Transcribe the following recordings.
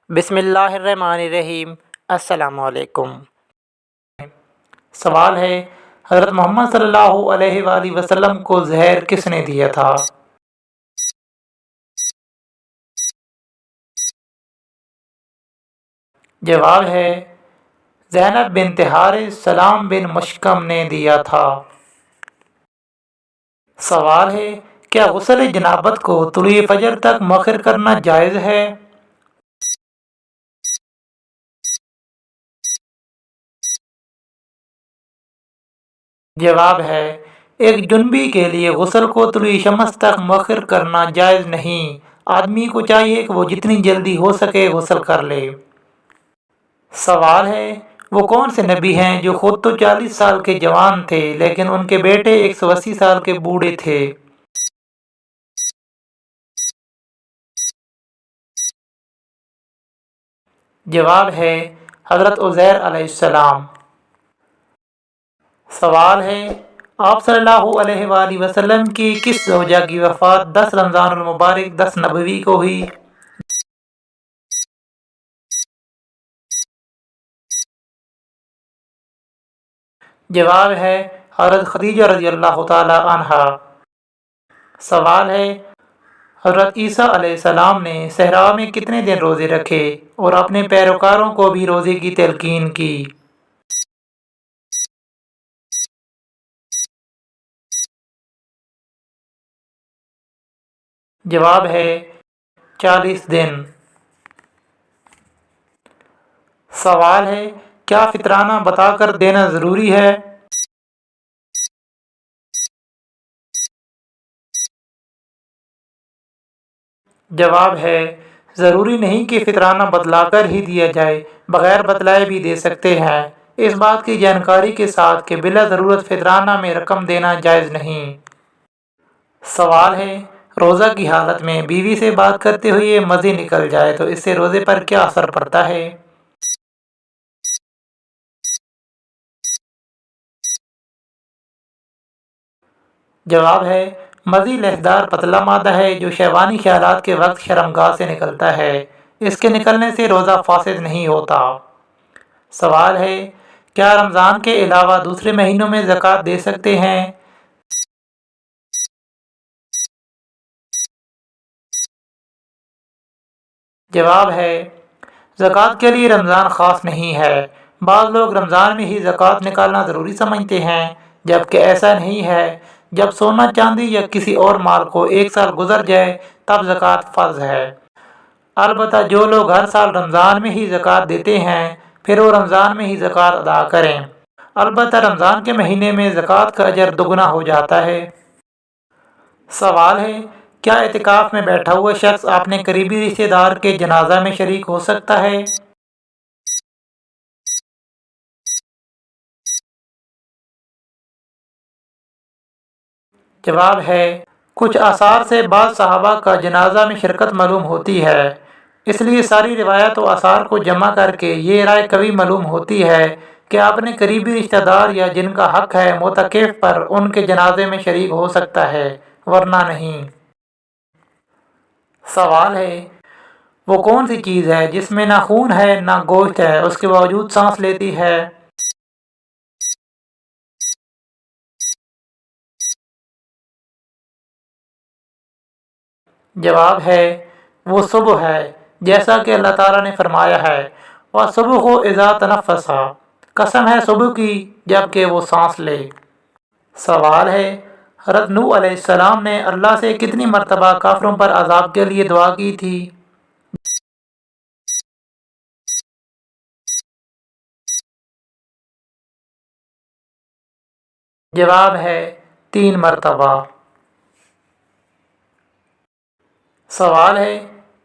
بسم اللہ الرحمن الرحیم۔ السلام علیکم۔ سوال ہے، حضرت محمد صلی اللہ علیہ وآلہ وسلم کو زہر کس نے دیا تھا؟ جواب ہے زینب بنت حارث سلام بن مشکم نے دیا تھا۔ سوال ہے، کیا غسل جنابت کو طلوع فجر تک مؤخر کرنا جائز ہے؟ جواب ہے ایک جنبی کے لیے غسل کو طلوع شمس تک مؤخر کرنا جائز نہیں۔ آدمی کو چاہیے کہ وہ جتنی جلدی ہو سکے غسل کر لے۔ سوال ہے، وہ کون سے نبی ہیں جو خود تو 40 سال کے جوان تھے لیکن ان کے بیٹے 180 سال کے بوڑھے تھے؟ جواب ہے حضرت عزیر علیہ السلام۔ سوال ہے، آپ صلی اللہ علیہ وآلہ وسلم کی کس زوجہ کی وفات 10 رمضان المبارک 10 نبوی کو ہوئی؟ جواب ہے حضرت خدیجہ رضی اللہ تعالی عنہا۔ سوال ہے، حضرت عیسیٰ علیہ السلام نے صحرا میں کتنے دن روزے رکھے اور اپنے پیروکاروں کو بھی روزے کی تلقین کی؟ جواب ہے 40 دن۔ سوال ہے، کیا فطرانہ بتا کر دینا ضروری ہے؟ جواب ہے ضروری نہیں کہ فطرانہ بتلا کر ہی دیا جائے، بغیر بتلائے بھی دے سکتے ہیں۔ اس بات کی جانکاری کے ساتھ کہ بلا ضرورت فطرانہ میں رقم دینا جائز نہیں۔ سوال ہے، روزہ کی حالت میں بیوی سے بات کرتے ہوئے مزی نکل جائے تو اس سے روزے پر کیا اثر پڑتا ہے؟ جواب ہے مزی لہجدار پتلا مادہ ہے جو شیوانی خیالات کے وقت شرمگاہ سے نکلتا ہے۔ اس کے نکلنے سے روزہ فاسد نہیں ہوتا۔ سوال ہے، کیا رمضان کے علاوہ دوسرے مہینوں میں زکوٰۃ دے سکتے ہیں؟ جواب ہے زکوٰۃ کے لیے رمضان خاص نہیں ہے۔ بعض لوگ رمضان میں ہی زکوٰۃ نکالنا ضروری سمجھتے ہیں، جبکہ ایسا نہیں ہے۔ جب سونا چاندی یا کسی اور مال کو 1 سال گزر جائے تب زکوٰۃ فرض ہے۔ البتہ جو لوگ ہر سال رمضان میں ہی زکوٰۃ دیتے ہیں پھر وہ رمضان میں ہی زکوٰۃ ادا کریں۔ البتہ رمضان کے مہینے میں زکوٰۃ کا اجر دگنا ہو جاتا ہے۔ سوال ہے، کیا اعتکاف میں بیٹھا ہوا شخص اپنے قریبی رشتہ دار کے جنازہ میں شریک ہو سکتا ہے؟ جواب ہے کچھ آثار سے بعض صحابہ کا جنازہ میں شرکت معلوم ہوتی ہے، اس لیے ساری روایات و آثار کو جمع کر کے یہ رائے قوی معلوم ہوتی ہے کہ اپنے قریبی رشتہ دار یا جن کا حق ہے معتکف پر ان کے جنازے میں شریک ہو سکتا ہے، ورنہ نہیں۔ سوال ہے، وہ کون سی چیز ہے جس میں نہ خون ہے نہ گوشت ہے اس کے باوجود سانس لیتی ہے؟ جواب ہے وہ صبح ہے، جیسا کہ اللہ تعالیٰ نے فرمایا ہے وَالصُّبْحِ إِذَا تَنَفَّسَ، قسم ہے صبح کی جب کہ وہ سانس لے۔ سوال ہے، حضرت نوح علیہ السلام نے اللہ سے کتنی مرتبہ کافروں پر عذاب کے لیے دعا کی تھی؟ جواب ہے 3 مرتبہ۔ سوال ہے،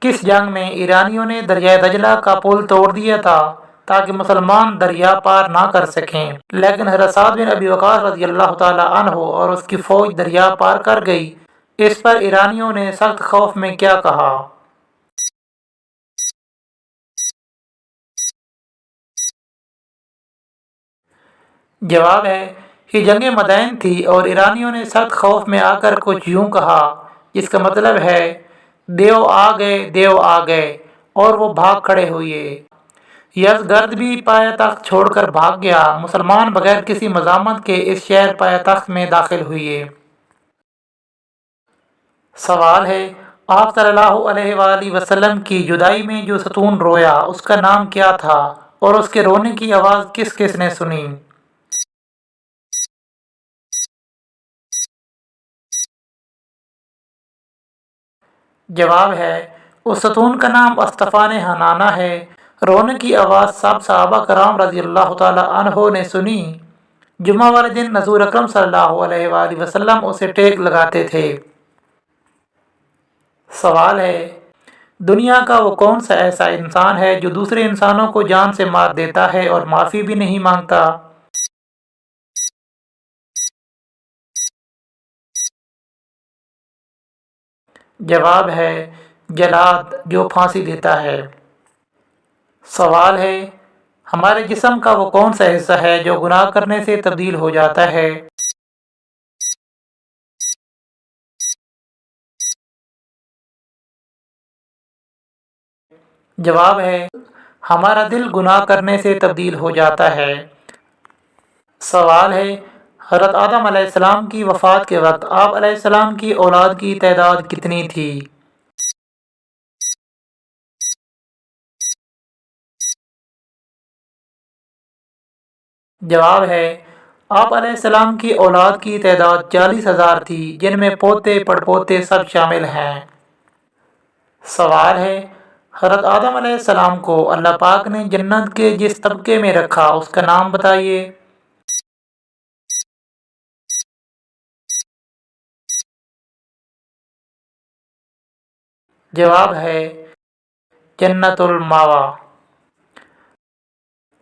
کس جنگ میں ایرانیوں نے دریائے دجلہ کا پل توڑ دیا تھا تاکہ مسلمان دریا پار نہ کر سکیں، لیکن حضرت سعد بن ابی وقاص رضی اللہ تعالی عنہ اور اس کی فوج دریا پار کر گئی؟ اس پر ایرانیوں نے سخت خوف میں کیا کہا؟ جواب ہے یہ جنگ مدائن تھی اور ایرانیوں نے سخت خوف میں آ کر کچھ یوں کہا، جس کا مطلب ہے دیو آ گئے دیو آ گئے، اور وہ بھاگ کھڑے ہوئے۔ یزگرد بھی پایا تخت چھوڑ کر بھاگ گیا۔ مسلمان بغیر کسی مزاحمت کے اس شہر پایا تخت میں داخل ہوئے۔ سوال ہے، آپ صلی اللہ علیہ وآلہ وسلم کی جدائی میں جو ستون رویا اس کا نام کیا تھا، اور اس کے رونے کی آواز کس کس نے سنی؟ جواب ہے، اس ستون کا نام استفان حنانہ ہے۔ رونے کی آواز سب صحابہ کرام رضی اللہ تعالی عنہ نے سنی۔ جمعہ والے دن حضور اکرم صلی اللہ علیہ وآلہ وسلم اسے ٹیک لگاتے تھے۔ سوال ہے، دنیا کا وہ کون سا ایسا انسان ہے جو دوسرے انسانوں کو جان سے مار دیتا ہے اور معافی بھی نہیں مانگتا؟ جواب ہے، جلاد جو پھانسی دیتا ہے۔ سوال ہے، ہمارے جسم کا وہ کون سا حصہ ہے جو گناہ کرنے سے تبدیل ہو جاتا ہے؟ جواب ہے، ہمارا دل گناہ کرنے سے تبدیل ہو جاتا ہے۔ سوال ہے، حضرت آدم علیہ السلام کی وفات کے وقت آپ علیہ السلام کی اولاد کی تعداد کتنی تھی؟ جواب ہے، آپ علیہ السلام کی اولاد کی تعداد 40,000 تھی، جن میں پوتے پڑپوتے سب شامل ہیں۔ سوال ہے، حضرت آدم علیہ السلام کو اللہ پاک نے جنت کے جس طبقے میں رکھا اس کا نام بتائیے۔ جواب ہے، جنت الماوا۔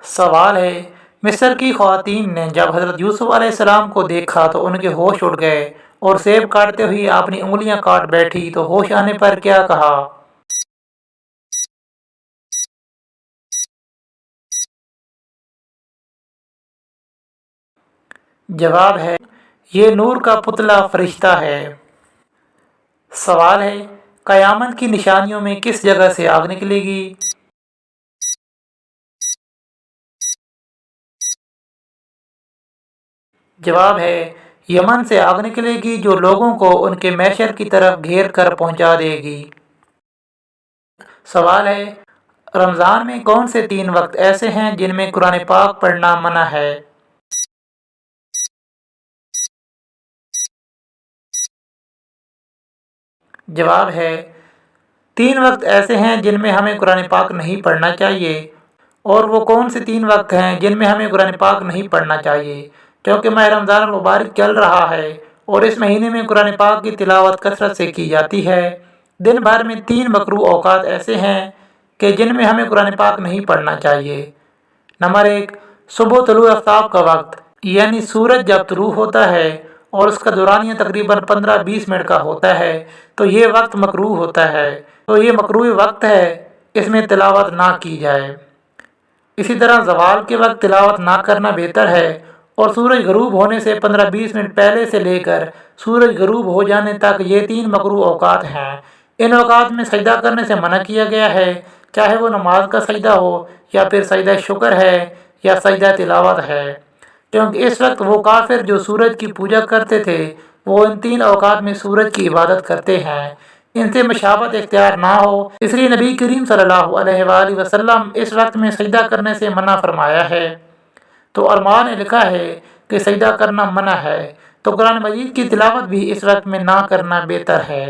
سوال ہے، مصر کی خواتین نے جب حضرت یوسف علیہ السلام کو دیکھا تو ان کے ہوش اڑ گئے اور سیب کاٹتے ہوئے اپنی انگلیاں کاٹ بیٹھی تو ہوش آنے پر کیا کہا؟ جواب ہے، یہ نور کا پتلا فرشتہ ہے۔ سوال ہے، قیامت کی نشانیوں میں کس جگہ سے آگ نکلے گی؟ جواب ہے، یمن سے آگ نکلے گی جو لوگوں کو ان کے محشر کی طرف گھیر کر پہنچا دے گی۔ سوال ہے، رمضان میں کون سے 3 وقت ایسے ہیں جن میں قرآن پاک پڑھنا منع ہے؟ جواب ہے، 3 وقت ایسے ہیں جن میں ہمیں قرآن پاک نہیں پڑھنا چاہیے۔ اور وہ کون سے 3 وقت ہیں جن میں ہمیں قرآن پاک نہیں پڑھنا چاہیے؟ کیونکہ ماہ رمضان المبارک چل رہا ہے اور اس مہینے میں قرآن پاک کی تلاوت کثرت سے کی جاتی ہے۔ دن بھر میں 3 مکروہ اوقات ایسے ہیں کہ جن میں ہمیں قرآن پاک نہیں پڑھنا چاہیے۔ نمبر 1، صبح طلوع آفتاب کا وقت، یعنی سورج جب طلوع ہوتا ہے اور اس کا دورانیہ تقریباً 15-20 منٹ کا ہوتا ہے تو یہ وقت مکروہ ہوتا ہے، تو یہ مکروہ وقت ہے، اس میں تلاوت نہ کی جائے۔ اسی طرح زوال کے وقت تلاوت نہ کرنا بہتر ہے، اور سورج غروب ہونے سے 15-20 منٹ پہلے سے لے کر سورج غروب ہو جانے تک یہ 3 مکروہ اوقات ہیں۔ ان اوقات میں سجدہ کرنے سے منع کیا گیا ہے، چاہے وہ نماز کا سجدہ ہو یا پھر سجدہ شکر ہے یا سجدہ تلاوت ہے، کیونکہ اس وقت وہ کافر جو سورج کی پوجا کرتے تھے وہ ان 3 اوقات میں سورج کی عبادت کرتے ہیں، ان سے مشابہت اختیار نہ ہو، اس لیے نبی کریم صلی اللہ علیہ وآلہ وسلم اس وقت میں سجدہ کرنے سے منع فرمایا ہے۔ تو علماء نے لکھا ہے کہ سجدہ کرنا منع ہے، تو قرآن مجید کی تلاوت بھی اس وقت میں نہ کرنا بہتر ہے۔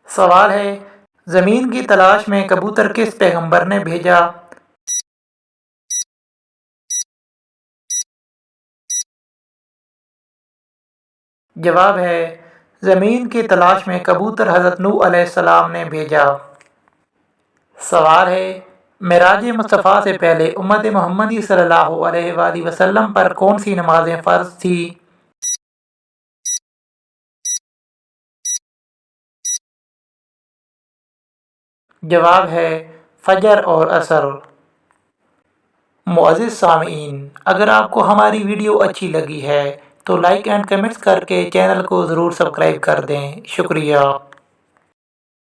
سوال ہے، زمین کی تلاش میں کبوتر کس پیغمبر نے بھیجا؟ جواب ہے، زمین کی تلاش میں کبوتر حضرت نوح علیہ السلام نے بھیجا۔ سوال ہے، معراج مصطفیٰ سے پہلے امت محمدی صلی اللہ علیہ وآلہ وسلم پر کون سی نمازیں فرض تھی؟ جواب ہے، فجر اور عصر۔ معزز سامعین، اگر آپ کو ہماری ویڈیو اچھی لگی ہے تو لائک اینڈ کمنٹس کر کے چینل کو ضرور سبسکرائب کر دیں۔ شکریہ۔